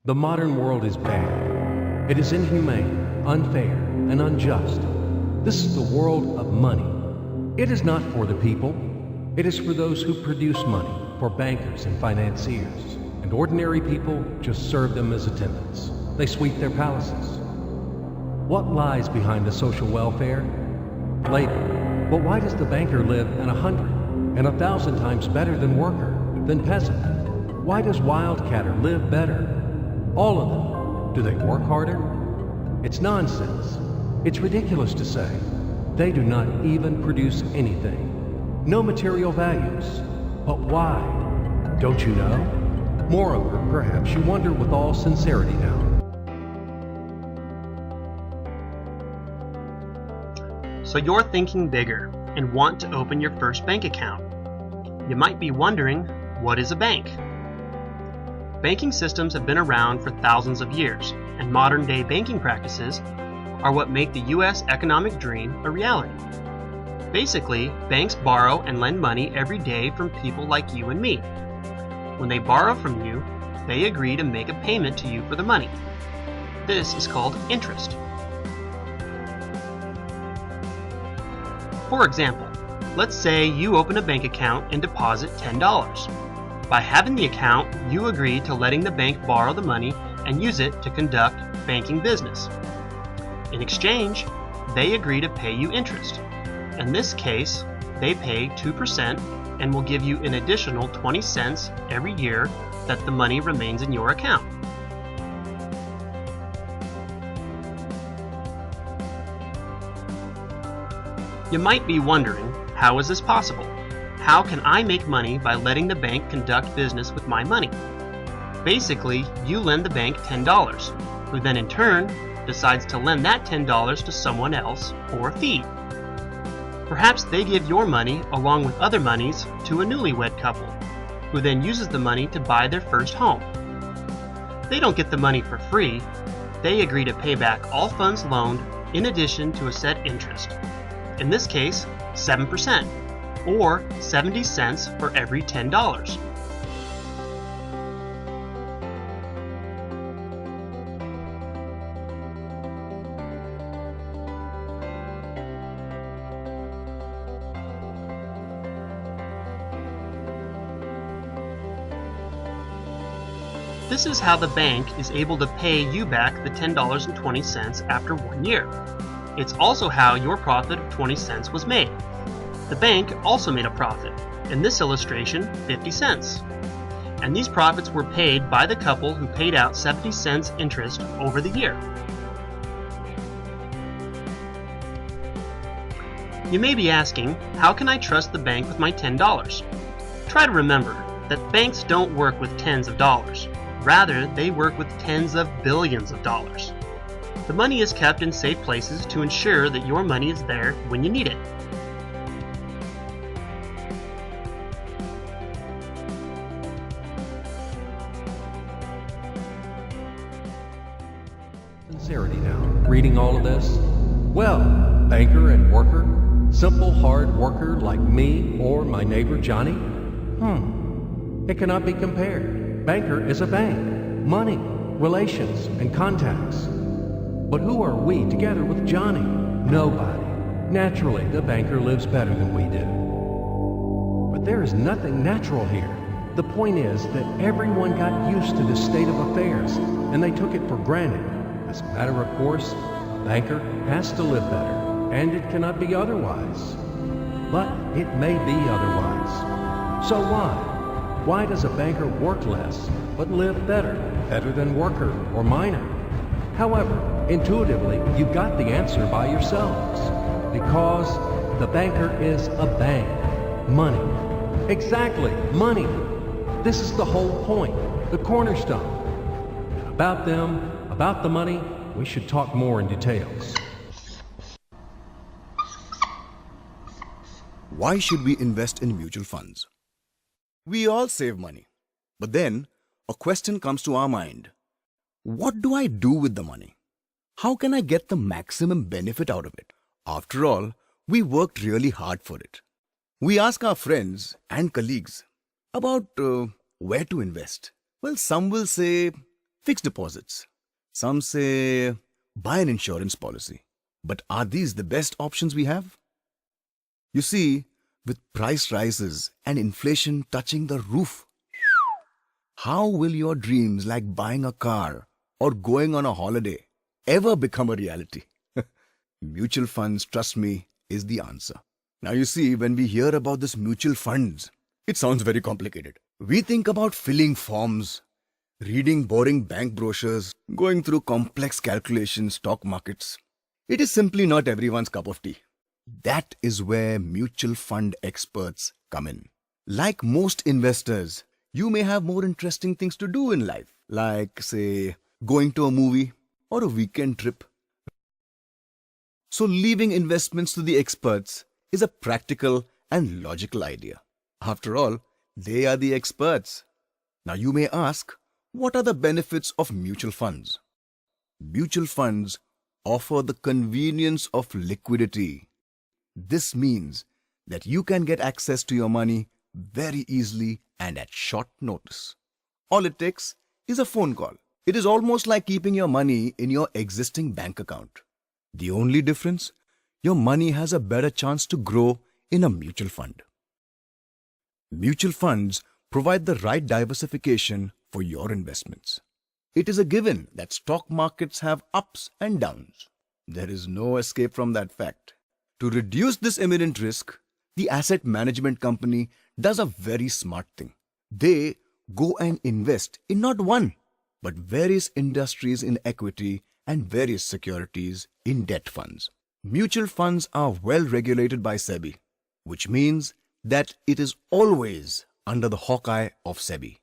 The modern world is bad. It is inhumane, unfair, and unjust. This is the world of money. It is not for the people. It is for those who produce money, for bankers and financiers. And ordinary people just serve them as attendants. They sweep their palaces. What lies behind the social welfare? Labor. But why does the banker live in 100 and 1,000 times better than worker, than peasant? Why does wildcatter live better? All of them. Do they work harder? It's nonsense. It's ridiculous to say. They do not even produce anything. No material values. But why? Don't you know? Moreover, perhaps you wonder with all sincerity now. So you're thinking bigger and want to open your first bank account. You might be wondering, what is a bank? Banking systems have been around for thousands of years, and modern-day banking practices are what make the U.S. economic dream a reality. Basically, banks borrow and lend money every day from people like you and me. When they borrow from you, they agree to make a payment to you for the money. This is called interest. For example, let's say you open a bank account and deposit $10. By having the account, you agree to letting the bank borrow the money and use it to conduct banking business. In exchange, they agree to pay you interest. In this case, they pay 2% and will give you an additional 20 cents every year that the money remains in your account. You might be wondering, how is this possible? How can I make money by letting the bank conduct business with my money? Basically, you lend the bank $10, who then in turn decides to lend that $10 to someone else for a fee. Perhaps they give your money along with other monies to a newlywed couple, who then uses the money to buy their first home. They don't get the money for free. They agree to pay back all funds loaned in addition to a set interest. In this case, 7%, or 70 cents for every $10. This is how the bank is able to pay you back the $10.20 after 1 year. It's also how your profit of 20 cents was made. The bank also made a profit, in this illustration 50 cents. And these profits were paid by the couple who paid out 70 cents interest over the year. You may be asking, how can I trust the bank with my $10? Try to remember that banks don't work with tens of dollars. Rather, they work with tens of billions of dollars. The money is kept in safe places to ensure that your money is there when you need it. Sincerity now. Reading all of this? Well, banker and worker, simple hard worker like me or my neighbor Johnny? It cannot be compared. Banker is a bank, money, relations, and contacts. But who are we together with Johnny? Nobody. Naturally, the banker lives better than we do. But there is nothing natural here. The point is that everyone got used to this state of affairs, and they took it for granted. As a matter of course, a banker has to live better, and it cannot be otherwise. But it may be otherwise. So why? Why does a banker work less, but live better than worker or miner? However, intuitively, you got the answer by yourselves. Because the banker is a bank. Money. Exactly, money. This is the whole point, the cornerstone. About them, about the money, we should talk more in details. Why should we invest in mutual funds? We all save money. But then, a question comes to our mind. What do I do with the money? How can I get the maximum benefit out of it? After all, we worked really hard for it. We ask our friends and colleagues about where to invest. Well, some will say fixed deposits. Some say buy an insurance policy. But are these the best options we have? You see, with price rises and inflation touching the roof, how will your dreams like buying a car or going on a holiday ever become a reality? Mutual funds, trust me, is the answer. Now you see, when we hear about this mutual funds, it sounds very complicated. We think about filling forms, reading boring bank brochures, going through complex calculations, stock markets. It is simply not everyone's cup of tea. That is where mutual fund experts come in. Like most investors, you may have more interesting things to do in life, like, say, going to a movie or a weekend trip. So leaving investments to the experts is a practical and logical idea. After all, they are the experts. Now you may ask, what are the benefits of mutual funds? Mutual funds offer the convenience of liquidity. This means that you can get access to your money very easily and at short notice. All it takes is a phone call. It is almost like keeping your money in your existing bank account. The only difference, your money has a better chance to grow in a mutual fund. Mutual funds provide the right diversification for your investments. It is a given that stock markets have ups and downs. There is no escape from that fact. To reduce this imminent risk, the asset management company does a very smart thing. They go and invest in not one, but various industries in equity and various securities in debt funds. Mutual funds are well regulated by SEBI, which means that it is always under the hawkeye of SEBI.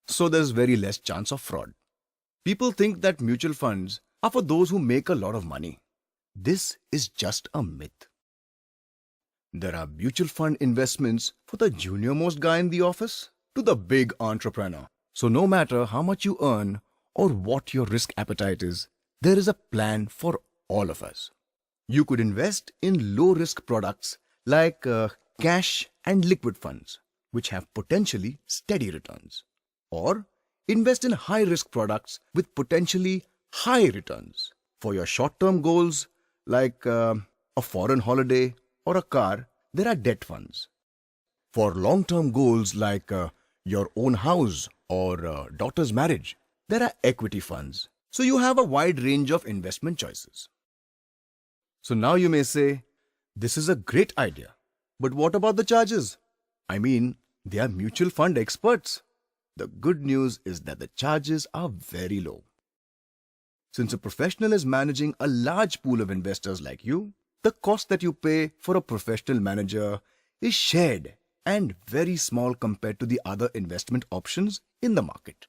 So there's very less chance of fraud. People think that mutual funds are for those who make a lot of money. This is just a myth. There are mutual fund investments for the junior-most guy in the office to the big entrepreneur. So no matter how much you earn or what your risk appetite is, there is a plan for all of us. You could invest in low-risk products like cash and liquid funds, which have potentially steady returns. Or invest in high-risk products with potentially high returns. For your short-term goals like a foreign holiday or a car, there are debt funds. For long-term goals like your own house or daughter's marriage, there are equity funds. So you have a wide range of investment choices. So now you may say, this is a great idea. But what about the charges? I mean, they are mutual fund experts. The good news is that the charges are very low. Since a professional is managing a large pool of investors like you, the cost that you pay for a professional manager is shared and very small compared to the other investment options in the market.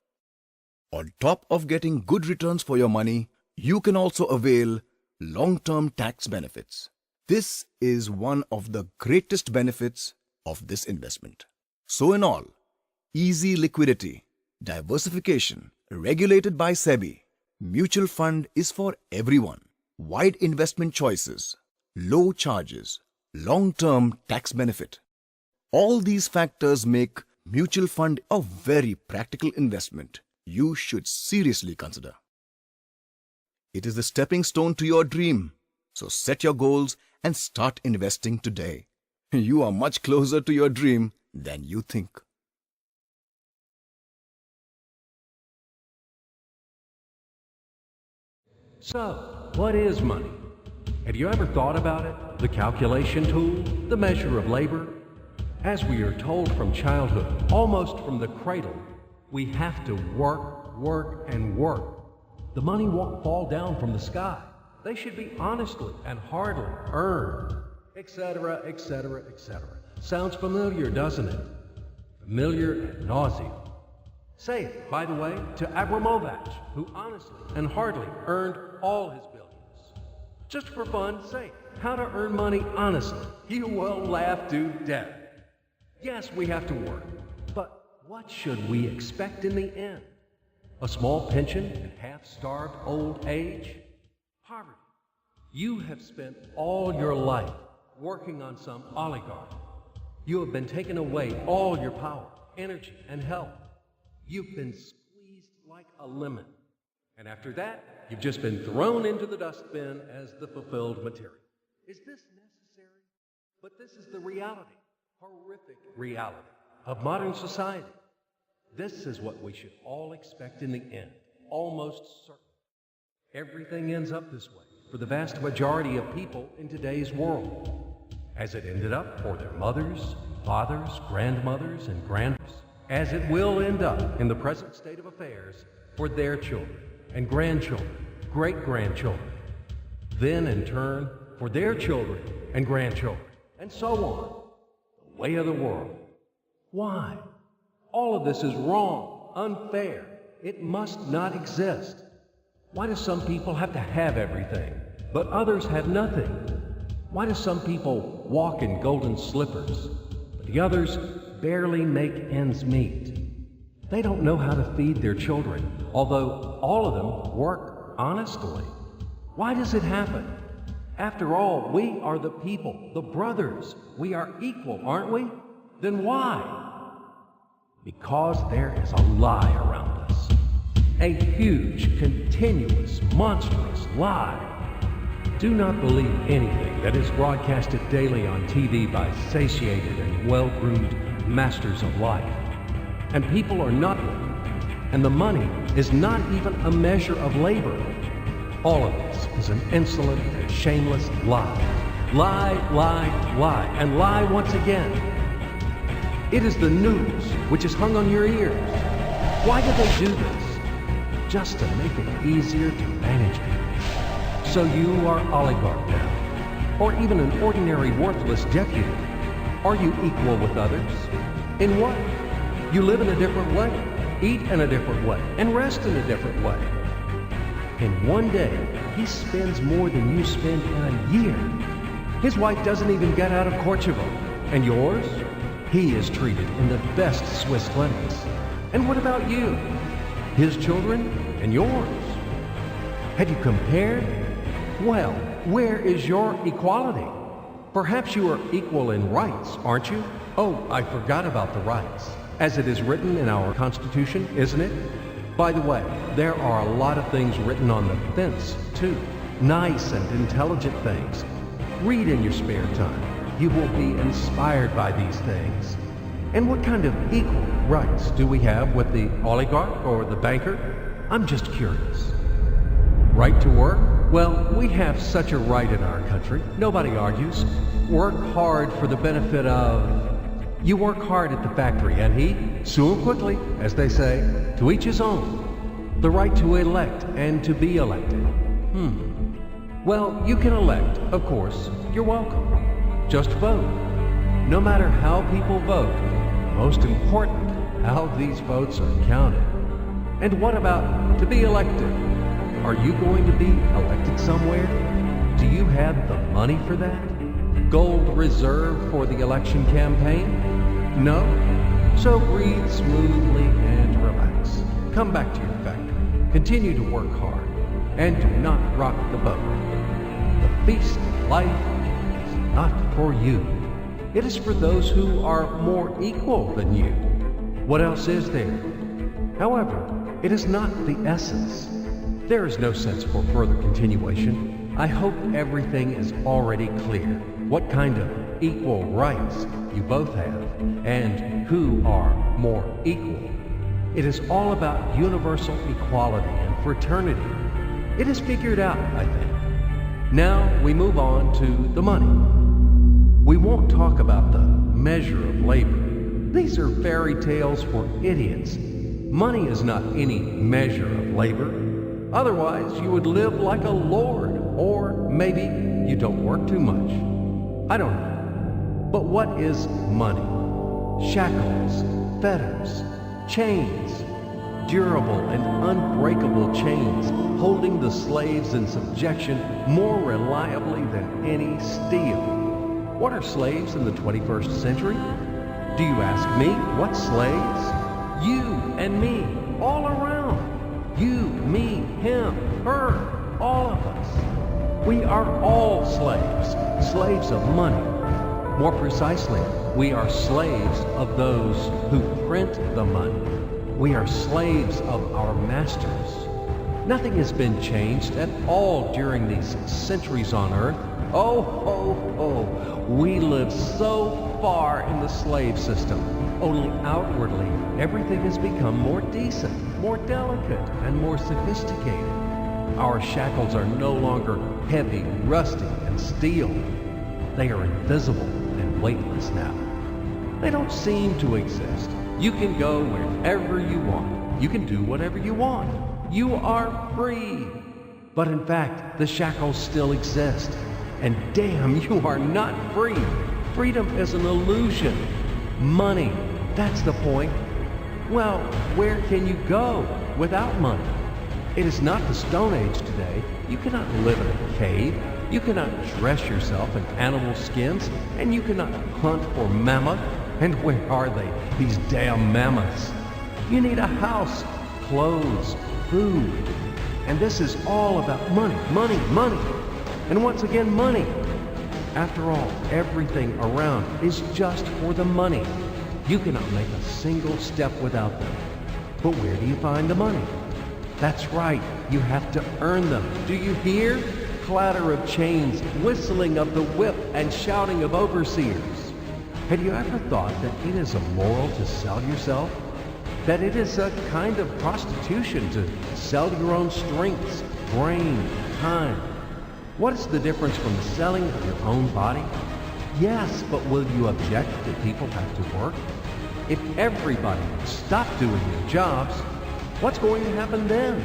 On top of getting good returns for your money, you can also avail long-term tax benefits. This is one of the greatest benefits of this investment. So in all, easy liquidity, diversification, regulated by SEBI, mutual fund is for everyone. Wide investment choices, low charges, long-term tax benefit. All these factors make mutual fund a very practical investment you should seriously consider. It is the stepping stone to your dream. So set your goals and start investing today. You are much closer to your dream than you think. So, what is money? Have you ever thought about it? The calculation tool? The measure of labor? As we are told from childhood, almost from the cradle, we have to work, work, and work. The money won't fall down from the sky. They should be honestly and hardly earned, etc., etc., etc. Sounds familiar, doesn't it? Familiar ad nauseum. Say it, by the way, to Abramovich, who honestly and hardly earned all his billions. Just for fun, say how to earn money honestly. You will laugh to death. Yes, we have to work, but what should we expect in the end? A small pension and half-starved old age? Poverty. You have spent all your life working on some oligarch. You have been taken away all your power, energy, and health. You've been squeezed like a lemon. And after that, you've just been thrown into the dustbin as the fulfilled material. Is this necessary? But this is the reality, horrific reality of modern society. This is what we should all expect in the end, almost certain. Everything ends up this way for the vast majority of people in today's world, as it ended up for their mothers, fathers, grandmothers, and grandfathers, as it will end up in the present state of affairs for their children and grandchildren, great-grandchildren, then in turn for their children and grandchildren, and so on. The way of the world. Why? All of this is wrong, unfair. It must not exist. Why do some people have to have everything, but others have nothing? Why do some people walk in golden slippers, but the others barely make ends meet? They don't know how to feed their children, although all of them work honestly. Why does it happen? After all, we are the people, the brothers. We are equal, aren't we? Then why? Because there is a lie around us. A huge, continuous, monstrous lie. Do not believe anything that is broadcasted daily on TV by satiated and well-groomed masters of life. And people are not working, and the money is not even a measure of labor. All of this is an insolent and shameless lie. Lie, lie, lie, and lie once again. It is the news which is hung on your ears. Why do they do this? Just to make it easier to manage people. So you are oligarch now, or even an ordinary worthless deputy. Are you equal with others? In what? You live in a different way, eat in a different way, and rest in a different way. In one day, he spends more than you spend in a year. His wife doesn't even get out of Kosovo. And yours? He is treated in the best Swiss clinics. And what about you? His children and yours? Have you compared? Well, where is your equality? Perhaps you are equal in rights, aren't you? Oh, I forgot about the rights. As it is written in our Constitution, isn't it? By the way, there are a lot of things written on the fence, too. Nice and intelligent things. Read in your spare time. You will be inspired by these things. And what kind of equal rights do we have with the oligarch or the banker? I'm just curious. Right to work? Well, we have such a right in our country. Nobody argues. Work hard for the benefit of... You work hard at the factory, and he, soon quickly, as they say, to each his own. The right to elect and to be elected. Well, you can elect, of course. You're welcome. Just vote. No matter how people vote, most important, how these votes are counted. And what about to be elected? Are you going to be elected somewhere? Do you have the money for that? Gold reserve for the election campaign? No? So breathe smoothly and relax. Come back to your factory. Continue to work hard. And do not rock the boat. The feast of life is not for you. It is for those who are more equal than you. What else is there? However, it is not the essence. There is no sense for further continuation. I hope everything is already clear. What kind of equal rights you both have, and who are more equal. It is all about universal equality and fraternity. It is figured out, I think. Now we move on to the money. We won't talk about the measure of labor. These are fairy tales for idiots. Money is not any measure of labor. Otherwise, you would live like a lord, or maybe you don't work too much. I don't know. But what is money? Shackles, fetters, chains, durable and unbreakable chains holding the slaves in subjection more reliably than any steel. What are slaves in the 21st century? Do you ask me? What slaves? You and me, all around. You, me, him, her, all of us. We are all slaves, slaves of money. More precisely, we are slaves of those who print the money. We are slaves of our masters. Nothing has been changed at all during these centuries on Earth. Oh, oh, oh, we live so far in the slave system. Only outwardly, everything has become more decent, more delicate, and more sophisticated. Our shackles are no longer heavy, rusty, and steel. They are invisible and weightless now. They don't seem to exist. You can go wherever you want. You can do whatever you want. You are free. But in fact, the shackles still exist. And damn, you are not free. Freedom is an illusion. Money, that's the point. Well, where can you go without money? It is not the Stone Age today. You cannot live in a cave. You cannot dress yourself in animal skins. And you cannot hunt for mammoth. And where are they, these damn mammoths? You need a house, clothes, food. And this is all about money, money, money. And once again, money. After all, everything around is just for the money. You cannot make a single step without them. But where do you find the money? That's right, you have to earn them. Do you hear? Clatter of chains, whistling of the whip, and shouting of overseers. Have you ever thought that it is immoral to sell yourself? That it is a kind of prostitution to sell your own strengths, brain, time? What is the difference from the selling of your own body? Yes, but will you object that people have to work? If everybody would stop doing their jobs, what's going to happen then?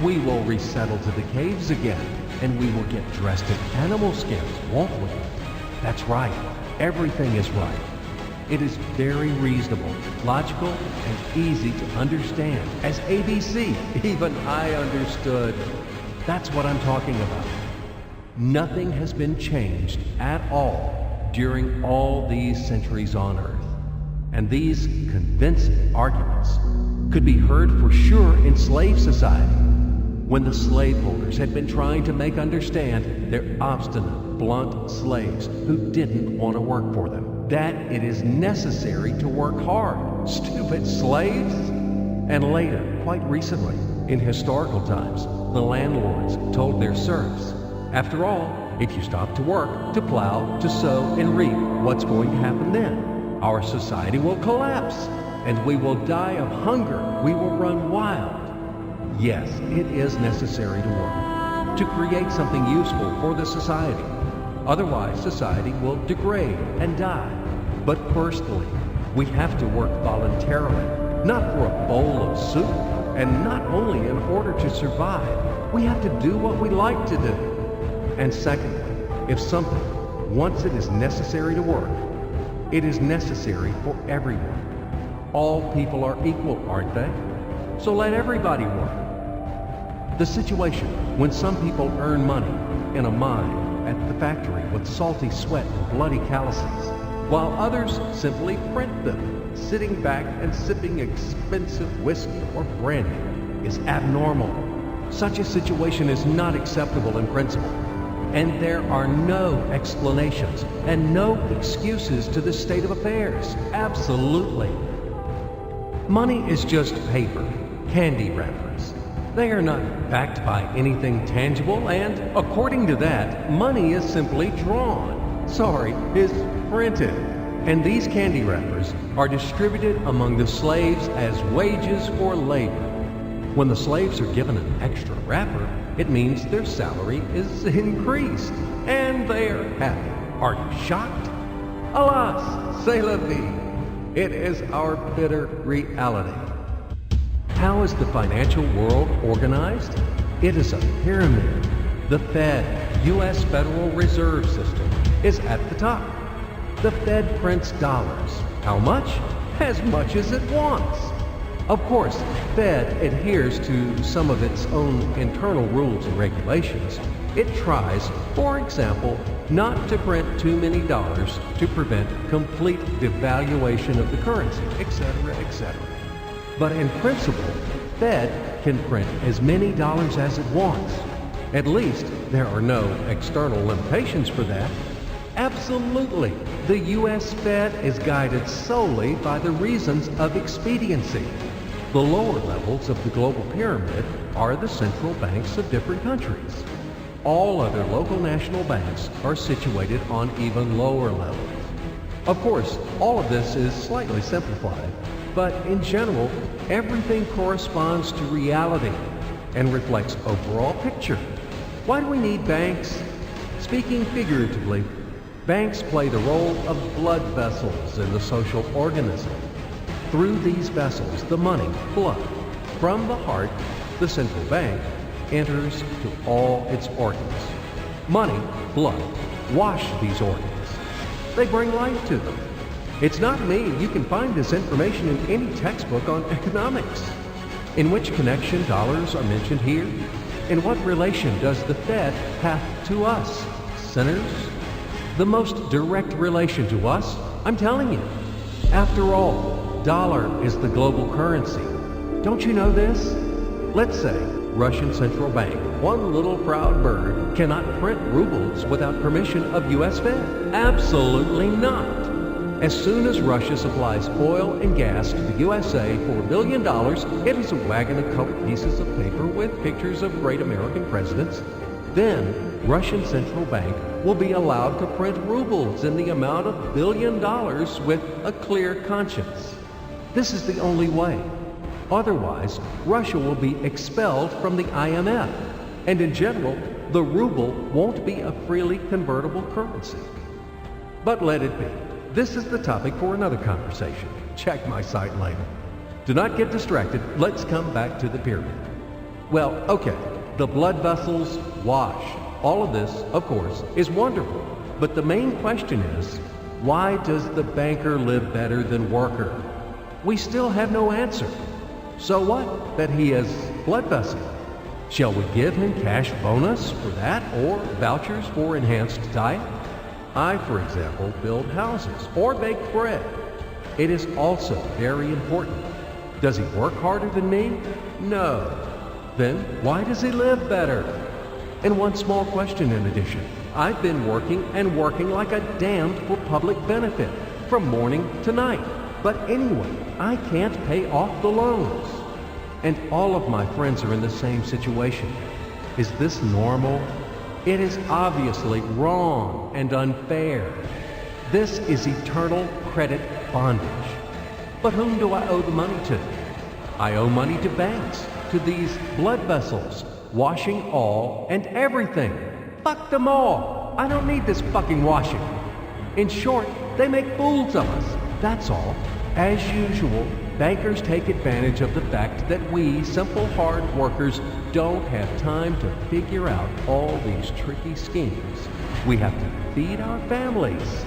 We will resettle to the caves again, and we will get dressed in animal skins, won't we? That's right. Everything is right. It is very reasonable, logical, and easy to understand. As ABC, even I understood. That's what I'm talking about. Nothing has been changed at all during all these centuries on Earth. And these convincing arguments could be heard for sure in slave society, when the slaveholders had been trying to make understand their obstinate, blunt slaves who didn't want to work for them, that it is necessary to work hard. Stupid slaves! And later, quite recently, in historical times, the landlords told their serfs, after all, if you stop to work, to plow, to sow, and reap, what's going to happen then? Our society will collapse, and we will die of hunger. We will run wild. Yes, it is necessary to work, to create something useful for the society. Otherwise, society will degrade and die. But firstly, we have to work voluntarily, not for a bowl of soup, and not only in order to survive. We have to do what we like to do. And secondly, if something, once it is necessary to work, it is necessary for everyone. All people are equal, aren't they? So let everybody work. The situation when some people earn money in a mine, at the factory with salty sweat and bloody calluses, while others simply print them, sitting back and sipping expensive whiskey or brandy, is abnormal. Such a situation is not acceptable in principle. And there are no explanations and no excuses to this state of affairs. Absolutely. Money is just paper, candy wrappers. They are not backed by anything tangible, and according to that, money is simply drawn. Is printed. And these candy wrappers are distributed among the slaves as wages for labor. When the slaves are given an extra wrapper, it means their salary is increased, and they are happy. Are you shocked? Alas, c'est la vie. It is our bitter reality. How is the financial world organized? It is a pyramid. The Fed, U.S. Federal Reserve System, is at the top. The Fed prints dollars. How much? As much as it wants. Of course, Fed adheres to some of its own internal rules and regulations. It tries, for example, not to print too many dollars to prevent complete devaluation of the currency, etc., etc. But in principle, Fed can print as many dollars as it wants. At least, there are no external limitations for that. Absolutely, the U.S. Fed is guided solely by the reasons of expediency. The lower levels of the global pyramid are the central banks of different countries. All other local national banks are situated on even lower levels. Of course, all of this is slightly simplified, but in general, everything corresponds to reality and reflects overall picture. Why do we need banks? Speaking figuratively, banks play the role of blood vessels in the social organism. Through these vessels, the money, blood, from the heart, the central bank, enters to all its organs. Money, blood, wash these organs. They bring life to them. It's not me. You can find this information in any textbook on economics. In which connection dollars are mentioned here? In what relation does the Fed have to us, sinners? The most direct relation to us, I'm telling you. After all, dollar is the global currency. Don't you know this? Let's say Russian central bank, one little proud bird, cannot print rubles without permission of U.S. Fed. Absolutely not. As soon as Russia supplies oil and gas to the USA for $1 billion, it is a wagon of colored pieces of paper with pictures of great American presidents. Then, Russian central bank will be allowed to print rubles in the amount of $1 billion with a clear conscience. This is the only way. Otherwise, Russia will be expelled from the IMF, and in general, the ruble won't be a freely convertible currency. But let it be. This is the topic for another conversation. Check my site later. Do not get distracted. Let's come back to the pyramid. Well, okay, the blood vessels wash. All of this, of course, is wonderful. But the main question is, why does the banker live better than worker? We still have no answer. So what that he has blood vessel? Shall we give him cash bonus for that or vouchers for enhanced diet? I, for example, build houses or bake bread. It is also very important. Does he work harder than me? No. Then why does he live better? And one small question in addition. I've been working and working like a damned for public benefit from morning to night. But anyway, I can't pay off the loans. And all of my friends are in the same situation. Is this normal? It is obviously wrong and unfair. This is eternal credit bondage. But whom do I owe the money to? I owe money to banks, to these blood vessels, washing all and everything. Fuck them all. I don't need this fucking washing. In short, they make fools of us. That's all. As usual, bankers take advantage of the fact that we, simple hard workers, don't have time to figure out all these tricky schemes. We have to feed our families.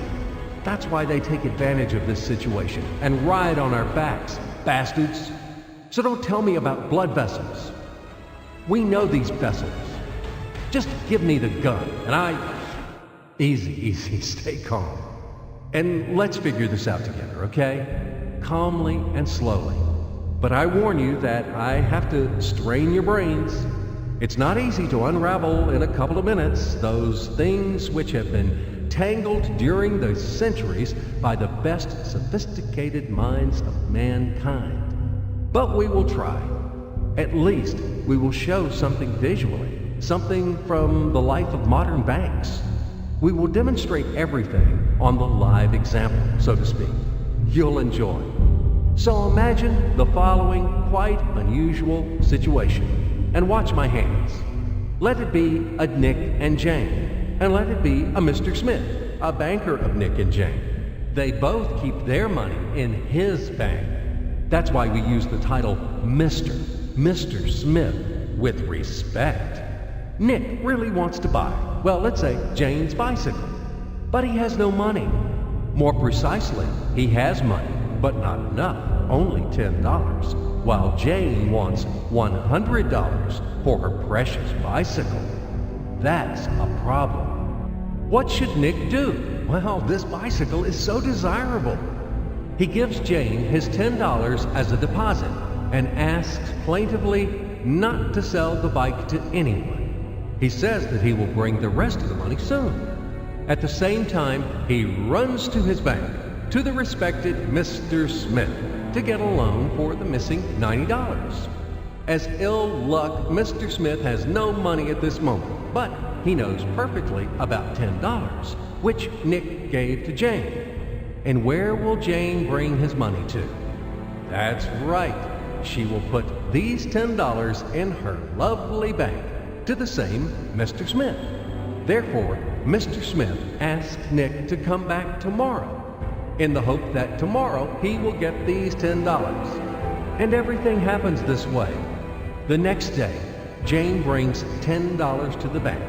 That's why they take advantage of this situation and ride on our backs, bastards. So don't tell me about blood vessels. We know these vessels. Just give me the gun and Easy, stay calm. And let's figure this out together, okay? Calmly and slowly. But I warn you that I have to strain your brains. It's not easy to unravel in a couple of minutes those things which have been tangled during the centuries by the best sophisticated minds of mankind. But we will try. At least we will show something visually, something from the life of modern banks. We will demonstrate everything on the live example, so to speak. You'll enjoy. So imagine the following quite unusual situation, and watch my hands. Let it be a Nick and Jane, and let it be a Mr. Smith, a banker of Nick and Jane. They both keep their money in his bank. That's why we use the title Mr. Smith, with respect. Nick really wants to buy, well, let's say Jane's bicycle, but he has no money. More precisely, he has money, but not enough, only $10, while Jane wants $100 for her precious bicycle. That's a problem. What should Nick do? Well, this bicycle is so desirable. He gives Jane his $10 as a deposit and asks plaintively not to sell the bike to anyone. He says that he will bring the rest of the money soon. At the same time, he runs to his bank, to the respected Mr. Smith, to get a loan for the missing $90. As ill luck, Mr. Smith has no money at this moment, but he knows perfectly about $10, which Nick gave to Jane. And where will Jane bring his money to? That's right. She will put these $10 in her lovely bank to the same Mr. Smith. Therefore, Mr. Smith asked Nick to come back tomorrow in the hope that tomorrow he will get these $10. And everything happens this way. The next day, Jane brings $10 to the bank.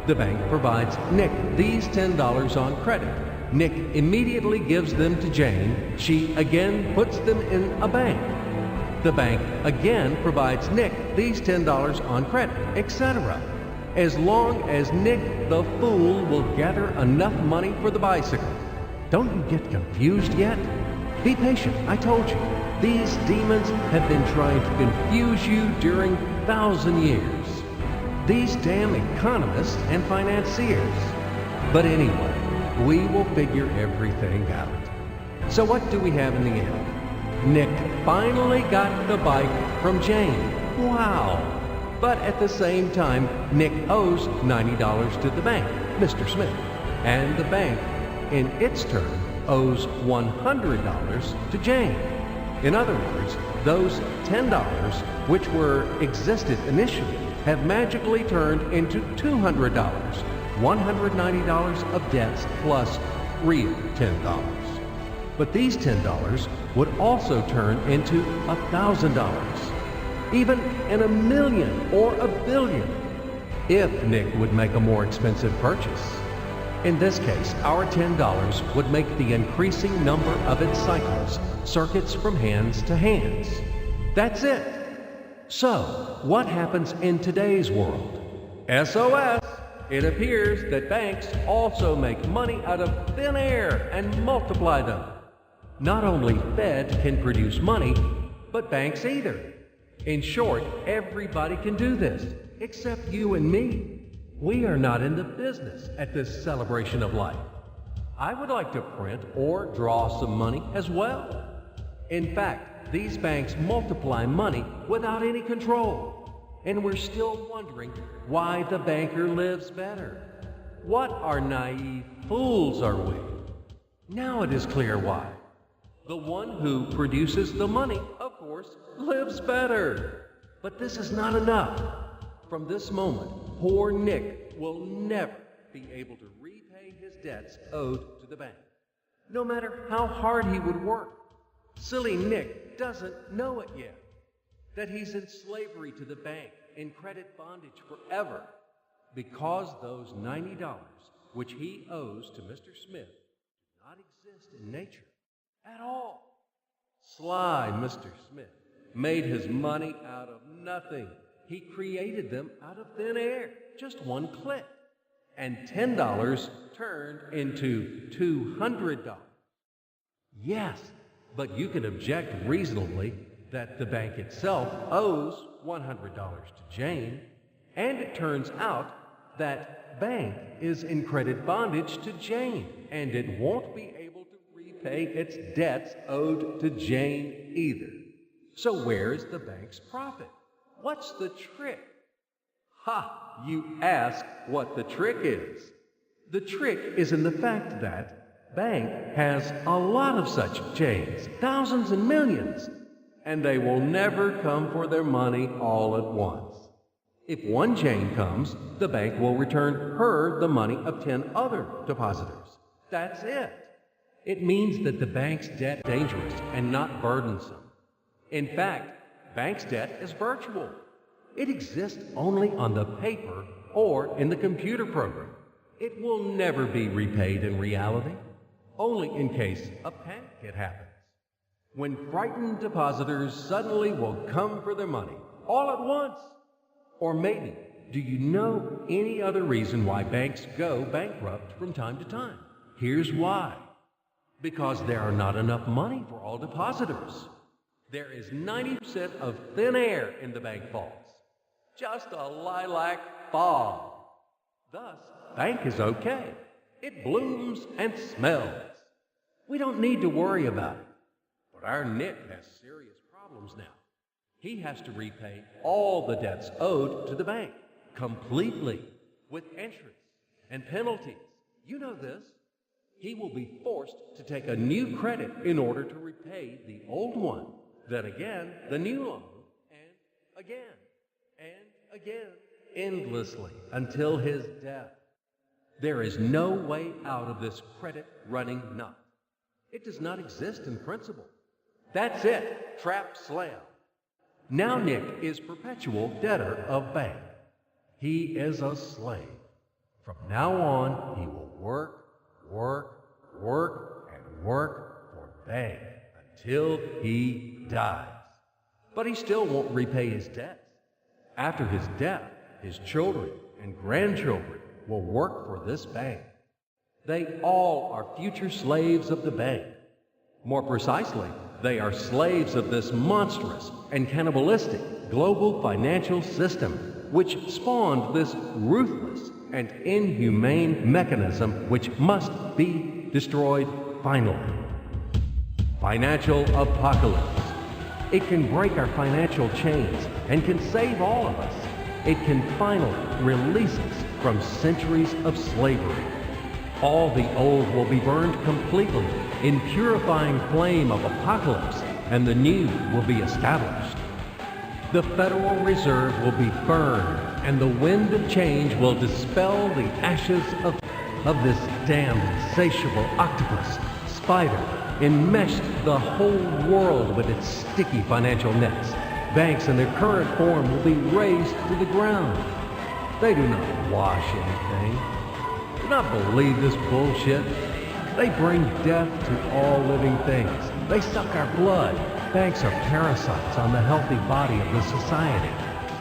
The bank provides Nick these $10 on credit. Nick immediately gives them to Jane. She again puts them in a bank. The bank again provides Nick these $10 on credit, etc. As long as Nick the fool will gather enough money for the bicycle. Don't you get confused yet? Be patient, I told you. These demons have been trying to confuse you during 1,000 years. These damn economists and financiers. But anyway, we will figure everything out. So what do we have in the end? Nick finally got the bike from Jane. Wow! But at the same time, Nick owes $90 to the bank, Mr. Smith. And the bank, in its turn, owes $100 to Jane. In other words, those $10, which existed initially, have magically turned into $200, $190 of debts plus real $10. But these $10 would also turn into $1,000, even in a million or a billion, if Nick would make a more expensive purchase. In this case, our $10 would make the increasing number of its cycles, circuits from hands to hands. That's it. So, what happens in today's world? SOS! It appears that banks also make money out of thin air and multiply them. Not only Fed can produce money, but banks either. In short, everybody can do this, except you and me. We are not in the business at this celebration of life. I would like to print or draw some money as well. In fact, these banks multiply money without any control. And we're still wondering why the banker lives better. What are naive fools are we? Now it is clear why. The one who produces the money, of course, lives better. But this is not enough. From this moment, poor Nick will never be able to repay his debts owed to the bank, no matter how hard he would work. Silly Nick doesn't know it yet, that he's in slavery to the bank, in credit bondage forever, because those $90 which he owes to Mr. Smith do not exist in nature at all. Sly Mr. Smith made his money out of nothing. He created them out of thin air, just one click. And $10 turned into $200. Yes, but you can object reasonably that the bank itself owes $100 to Jane, and it turns out that bank is in credit bondage to Jane, and it won't be able to repay its debts owed to Jane either. So where's the bank's profit? What's the trick? Ha! You ask what the trick is. The trick is in the fact that bank has a lot of such Janes, thousands and millions, and they will never come for their money all at once. If one Jane comes, the bank will return her the money of 10 other depositors. That's it. It means that the bank's debt is dangerous and not burdensome. In fact, bank's debt is virtual. It exists only on the paper or in the computer program. It will never be repaid in reality, only in case a panic hit happens, when frightened depositors suddenly will come for their money all at once. Or maybe, do you know any other reason why banks go bankrupt from time to time? Here's why. Because there are not enough money for all depositors. There is 90% of thin air in the bank vaults. Just a lilac fog. Thus, bank is okay. It blooms and smells. We don't need to worry about it. But But our Nick has serious problems now. He has to repay all the debts owed to the bank, completely, with interest and penalties. You know this. He will be forced to take a new credit in order to repay the old one. Then again, the new loan, and again, endlessly, until his death. There is no way out of this credit running knot. It does not exist in principle. That's it, trap slam. Now Nick is perpetual debtor of bank. He is a slave. From now on, he will work for bank until he dies. But he still won't repay his debts. After his death, his children and grandchildren will work for this bank. They all are future slaves of the bank. More precisely, they are slaves of this monstrous and cannibalistic global financial system, which spawned this ruthless and inhumane mechanism which must be destroyed finally. Financial apocalypse. It can break our financial chains and can save all of us. It can finally release us from centuries of slavery. All the old will be burned completely in purifying flame of apocalypse, and the new will be established. The Federal Reserve will be burned, and the wind of change will dispel the ashes of this damned insatiable octopus, spider, enmeshed the whole world with its sticky financial nets. Banks in their current form will be razed to the ground. They do not wash anything. Do not believe this bullshit. They bring death to all living things. They suck our blood. Banks are parasites on the healthy body of the society.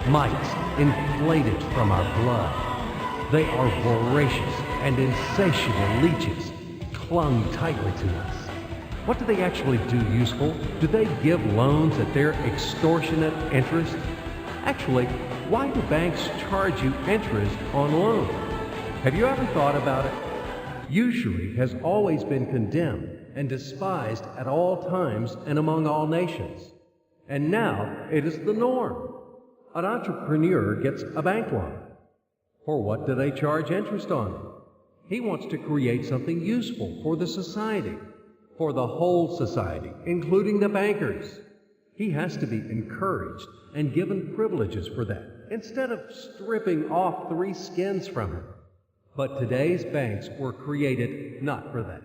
Mites inflated from our blood. They are voracious and insatiable leeches, clung tightly to us. What do they actually do useful? Do they give loans at their extortionate interest? Actually, why do banks charge you interest on loans? Have you ever thought about it? Usury has always been condemned and despised at all times and among all nations. And now it is the norm. An entrepreneur gets a bank loan. For what do they charge interest on? He wants to create something useful for the society, for the whole society, including the bankers. He has to be encouraged and given privileges for that, instead of stripping off 3 skins from him. But today's banks were created not for that.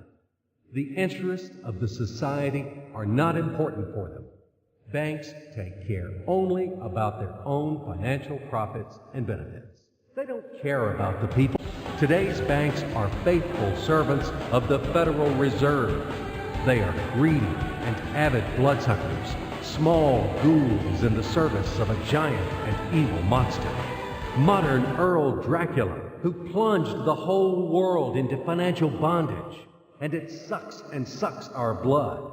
The interests of the society are not important for them. Banks take care only about their own financial profits and benefits. They don't care about the people. Today's banks are faithful servants of the Federal Reserve. They are greedy and avid bloodsuckers, small ghouls in the service of a giant and evil monster. Modern Earl Dracula, who plunged the whole world into financial bondage, and it sucks and sucks our blood.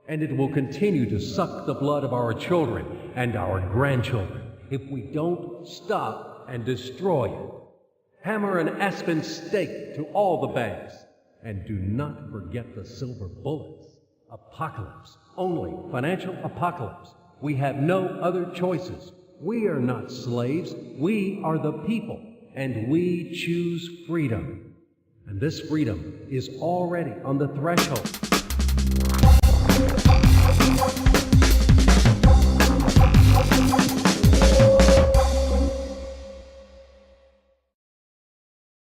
And it will continue to suck the blood of our children and our grandchildren if we don't stop and destroy it. Hammer an aspen stake to all the banks, and do not forget the silver bullets. Apocalypse, only financial apocalypse. We have no other choices. We are not slaves. We are the people, and we choose freedom. And this freedom is already on the threshold.